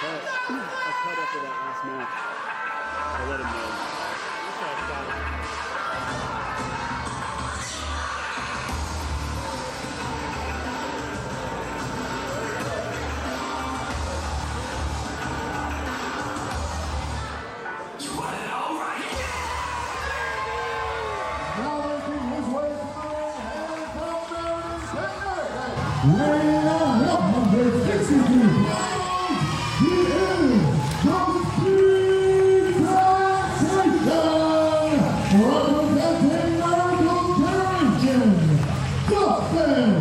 cut after that last match. I let him know. Weighing in 162 pounds, he is the Sensation, representing American Champion, Dustin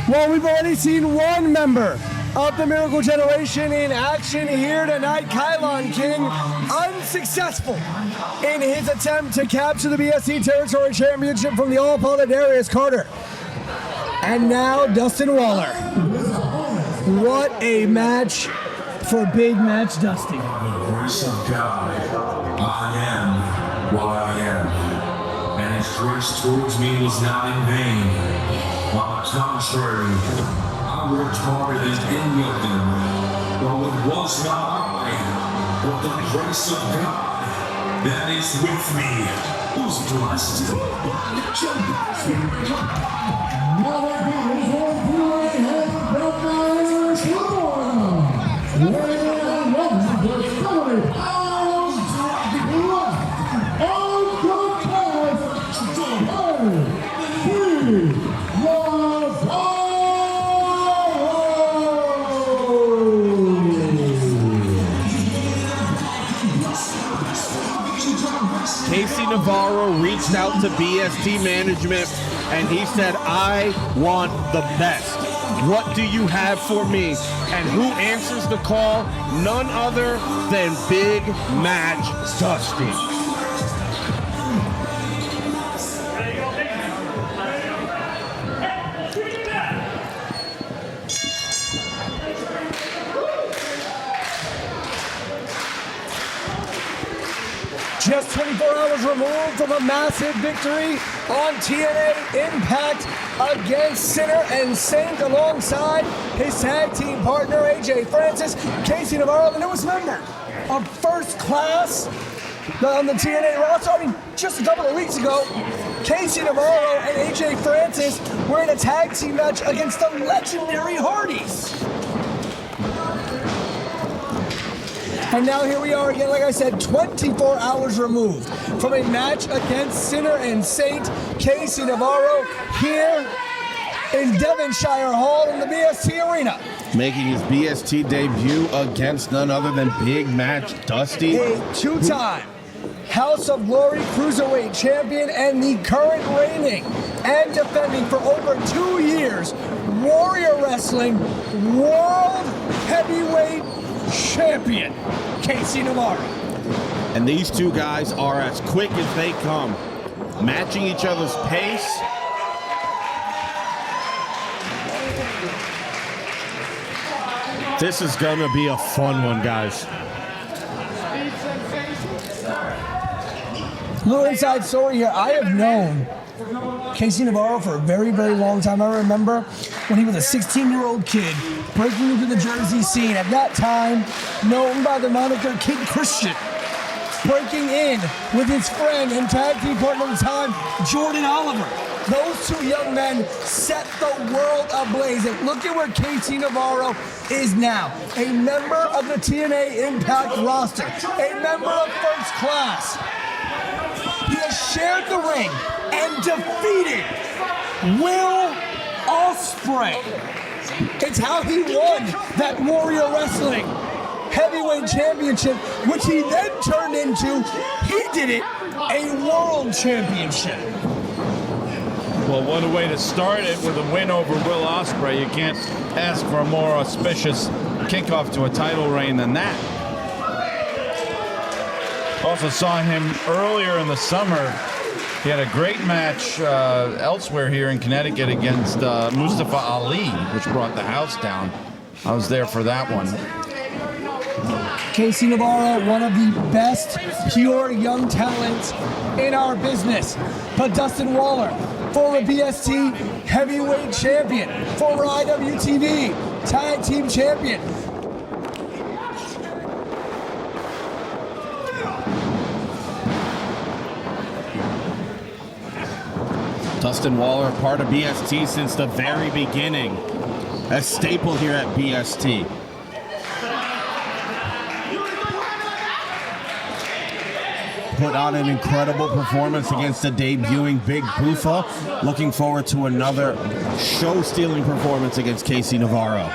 Well, we've already seen one member of the Miracle Generation in action here tonight. Kylon King, unsuccessful in his attempt to capture the BSC Territory Championship from the all-pilot Darius Carter. And now Dustin Waller. What a match for Big Match Dusty. The voice of God, I am what I am, and his grace towards me was not in vain. On the contrary, I worked harder than any of them, though it was not I, but the grace of God that is with me. Who's blessed? Navarro reached out to BST management and he said, I want the best. What do you have for me? And who answers the call? None other than Big Match Dusty. Just 24 hours removed from a massive victory on TNA Impact against Sinner and Saint alongside his tag team partner AJ Francis, Casey Navarro, the newest member of First Class on the TNA roster. I mean, just a couple of weeks ago, Casey Navarro and AJ Francis were in a tag team match against the legendary Hardys. And now here we are again, like I said, 24 hours removed from a match against Sinner and Saint. Casey Navarro here in Devonshire Hall in the BST Arena. Making his BST debut against none other than Big Match Dusty. A two-time House of Glory Cruiserweight Champion and the current reigning and defending for over 2 years Warrior Wrestling World Heavyweight Champion, Casey Navarro. And these two guys are as quick as they come, matching each other's pace. This is gonna be a fun one, guys. Little inside story here. I have known Casey Navarro for a very, very long time. I remember when he was a 16-year-old kid breaking into the Jersey scene. At that time, known by the moniker Kid Christian, breaking in with his friend and tag team partner at the time, Jordan Oliver. Those two young men set the world ablaze. And look at where Casey Navarro is now. A member of the TNA Impact roster. A member of First Class. He has shared the ring and defeated Will Ospreay. It's how he won that Warrior Wrestling Heavyweight Championship, which he then turned into, he did it, a World Championship. Well, what a way to start it with a win over Will Ospreay. You can't ask for a more auspicious kickoff to a title reign than that. Also saw him earlier in the summer. He had a great match elsewhere here in Connecticut against Mustafa Ali, which brought the house down. I was there for that one. Casey Navarro, one of the best pure young talents in our business. But Dustin Waller, former BST heavyweight champion, former IWTV tag team champion. Dustin Waller, part of BST since the very beginning. A staple here at BST. Put on an incredible performance against the debuting Big Buffa. Looking forward to another show-stealing performance against Casey Navarro.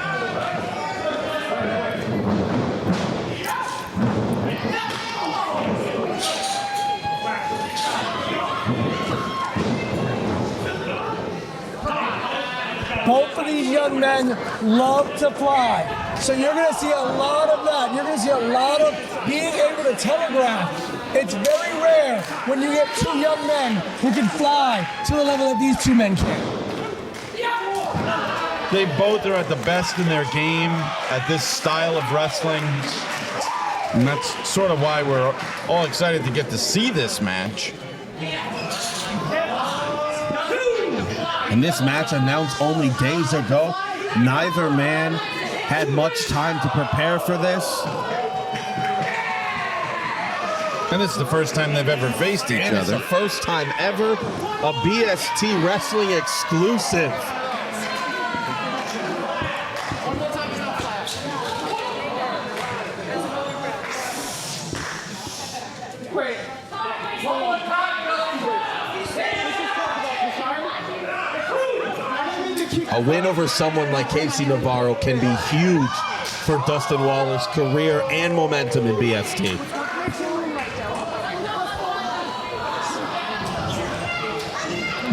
Both of these young men love to fly. So you're going to see a lot of that. You're going to see a lot of being able to telegraph. It's very rare when you get two young men who can fly to the level that these two men can. They both are at the best in their game at this style of wrestling. And that's sort of why we're all excited to get to see this match. And this match announced only days ago. Neither man had much time to prepare for this. And this is the first time they've ever faced each And it's other. the first time ever a BST wrestling exclusive. A win over someone like Casey Navarro can be huge for Dustin Waller's career and momentum in BST.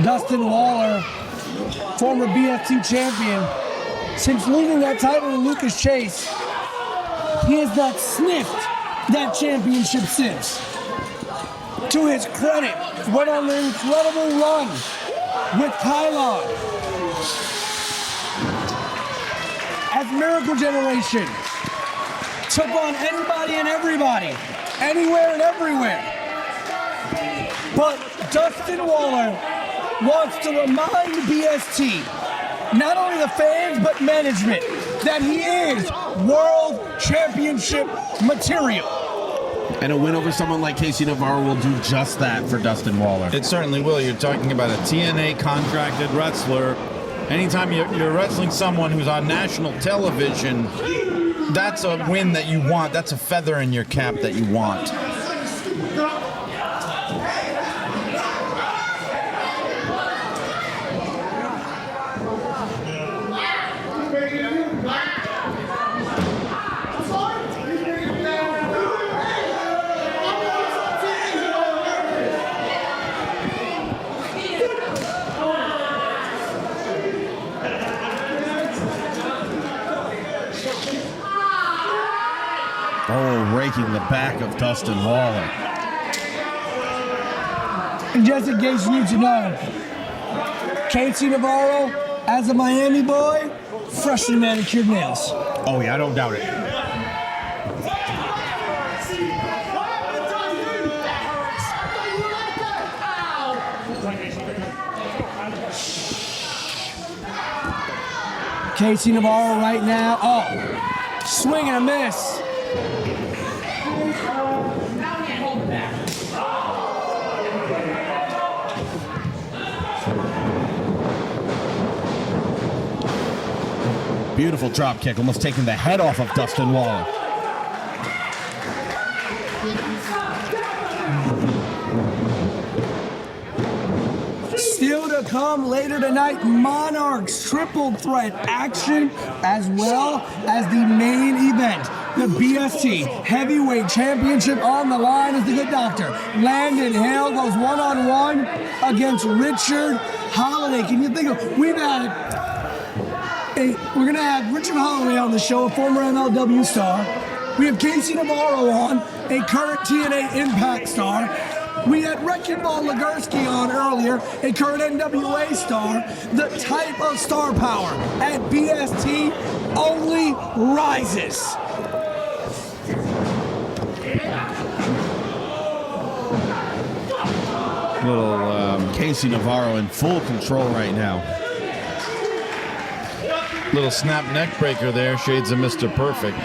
Dustin Waller, former BST champion, since losing that title to Lucas Chase, he has not sniffed that championship since. To his credit, went on an incredible run with Kylon as Miracle Generation. Took on anybody and everybody, anywhere and everywhere. But Dustin Waller wants to remind BST, not only the fans, but management, that he is World Championship material. And a win over someone like Casey Navarro will do just that for Dustin Waller. It certainly will. You're talking about a TNA contracted wrestler. Anytime you're wrestling someone who's on national television, that's a win that you want. That's a feather in your cap that you want. Oh, raking the back of Dustin Waller. And just in case you need to know, Casey Navarro, as a Miami boy, freshly manicured nails. Oh yeah, I don't doubt it. Casey Navarro right now, oh, swing and a miss. Beautiful drop kick, almost taking the head off of Dustin Waller. Still to come later tonight, Monarchs triple threat action, as well as the main event. The BST Heavyweight Championship on the line as the good doctor. Landon Hale goes one-on-one against Richard Holiday. Can you think of, we're going to have Richard Holloway on the show, a former MLW star. We have Casey Navarro on, a current TNA Impact star. We had Wrecking Ball Legursky on earlier, a current NWA star. The type of star power at BST only rises. Little Casey Navarro in full control right now. Little snap neck breaker there, shades of Mr. Perfect.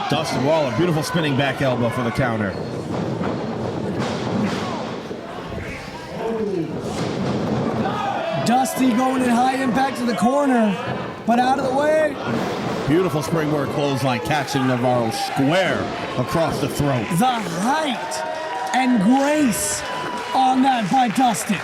Dustin Waller, beautiful spinning back elbow for the counter. Dusty going in high impact to the corner, but out of the way. Beautiful springboard clothesline, catching Navarro square across the throat. The height and grace on that by Dustin.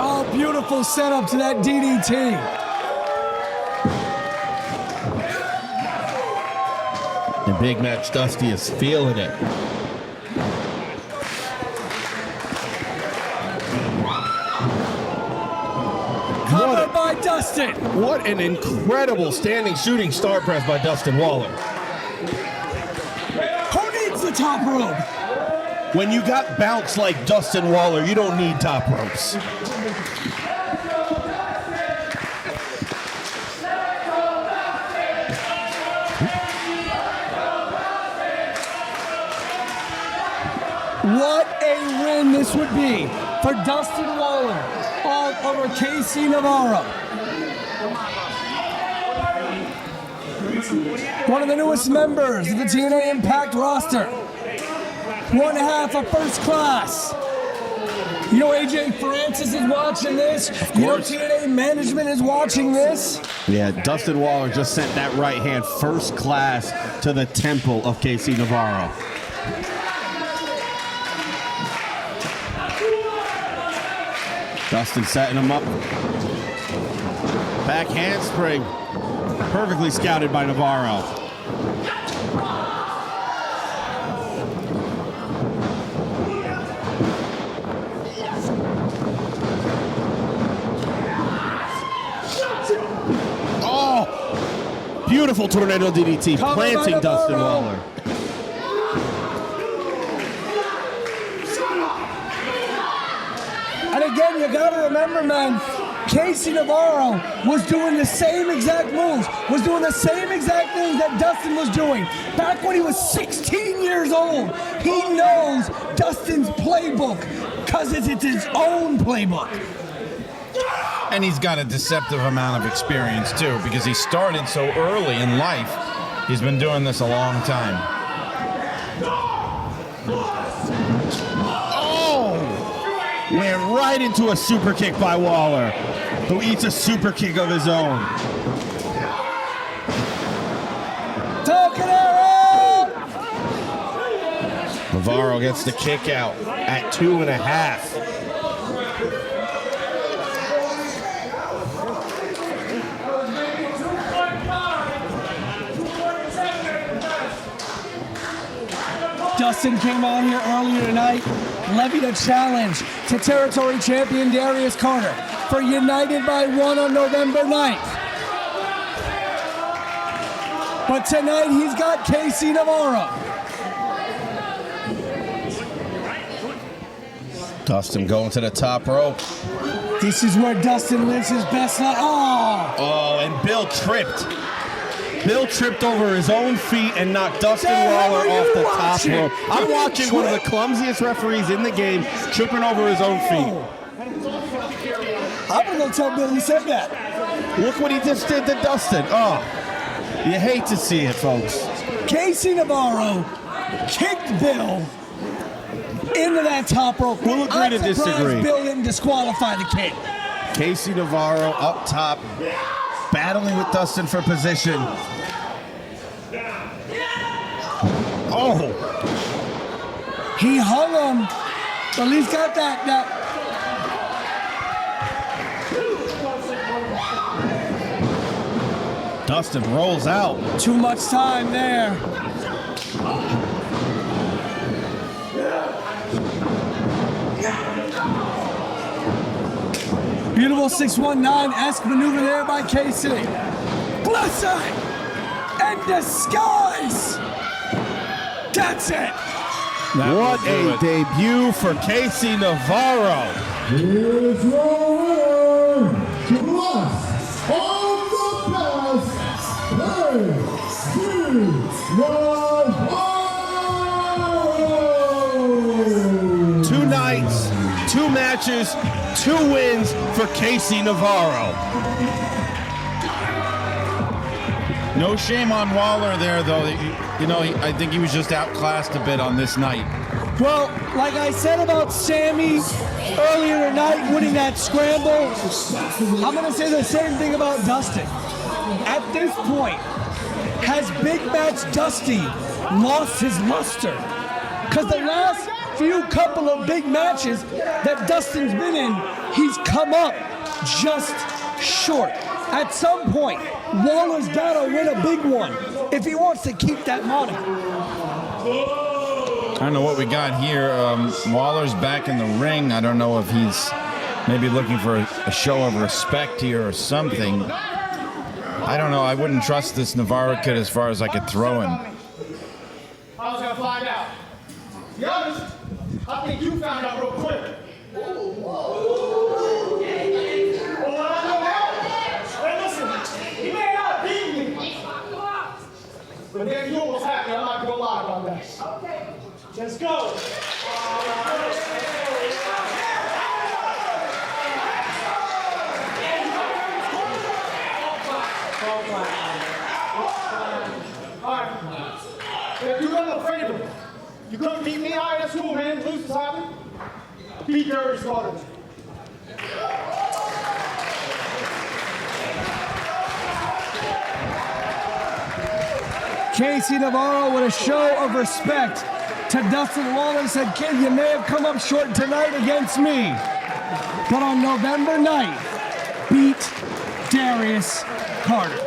Oh, beautiful setup to that DDT. In big match, Dusty is feeling it. Covered by Dustin. What an incredible standing shooting star press by Dustin Waller. Who needs the top rope? When you got bounce like Dustin Waller, you don't need top ropes. What a win this would be for Dustin Waller all over Casey Navarro. One of the newest members of the TNA Impact roster. One half of First Class. You know AJ Francis is watching this. You know TNA management is watching this. Yeah, Dustin Waller just sent that right hand First Class to the temple of Casey Navarro. Dustin setting him up. Back handspring. Perfectly scouted by Navarro. Oh! Beautiful tornado DDT, planting Dustin Waller. And again, you gotta remember, man, Casey Navarro was doing the same exact moves, was doing the same exact things that Dustin was doing back when he was 16 years old. He knows Dustin's playbook because it's his own playbook. And he's got a deceptive amount of experience too, because he started so early in life. He's been doing this a long time. Went right into a super kick by Waller, who eats a super kick of his own. Navarro gets the kick out at 2.5. Dustin came on here earlier tonight, levied a challenge to territory champion Darius Carter for United by One on November 9th. But tonight he's got Casey Navarro. Dustin going to the top rope. This is where Dustin lives his best life. Oh, and Bill tripped. Bill tripped over his own feet and knocked Dustin Waller off the top rope. I'm watching one of the clumsiest referees in the game tripping over his own feet. I'm gonna go tell Bill he said that. Look what he just did to Dustin. Oh, you hate to see it, folks. Casey Navarro kicked Bill into that top rope. We'll agree to disagree. Bill didn't disqualify the kid. Casey Navarro up top, battling with Dustin for position. Oh! He hung him At least got that. Dustin rolls out. Too much time there. Beautiful 619-esque maneuver there by Casey. Blessing and disguise. That's it. What a debut for Casey Navarro. Here's your winner, Bless on the best, Casey Navarro. 2 nights, 2 matches, 2 wins for Casey Navarro. No shame on Waller there, though. I think he was just outclassed a bit on this night. Well, like I said about Sammy earlier tonight winning that scramble, I'm going to say the same thing about Dustin. At this point, has Big Match Dusty lost his luster? Because the last few couple of big matches that Dustin's been in, he's come up just short. At some point, Waller's got to win a big one if he wants to keep that moniker. I don't know what we got here. Waller's back in the ring. I don't know if he's maybe looking for a show of respect here or something. I don't know. I wouldn't trust this Navarro kid as far as I could throw him. I was gonna find out. To be honest, I think you found out real quick. Hey, listen, he may not beat me, but then you almost had me. I'm not gonna lie about that. Okay. Let's go. Alright. If you got no favor, you couldn't beat me. Alright, that's cool, man. Lose is happy. Beat Dirty Slaughter. Casey Navarro with a show of respect to Dustin Waller. Said, kid, you may have come up short tonight against me, but on November 9th, beat Darius Carter.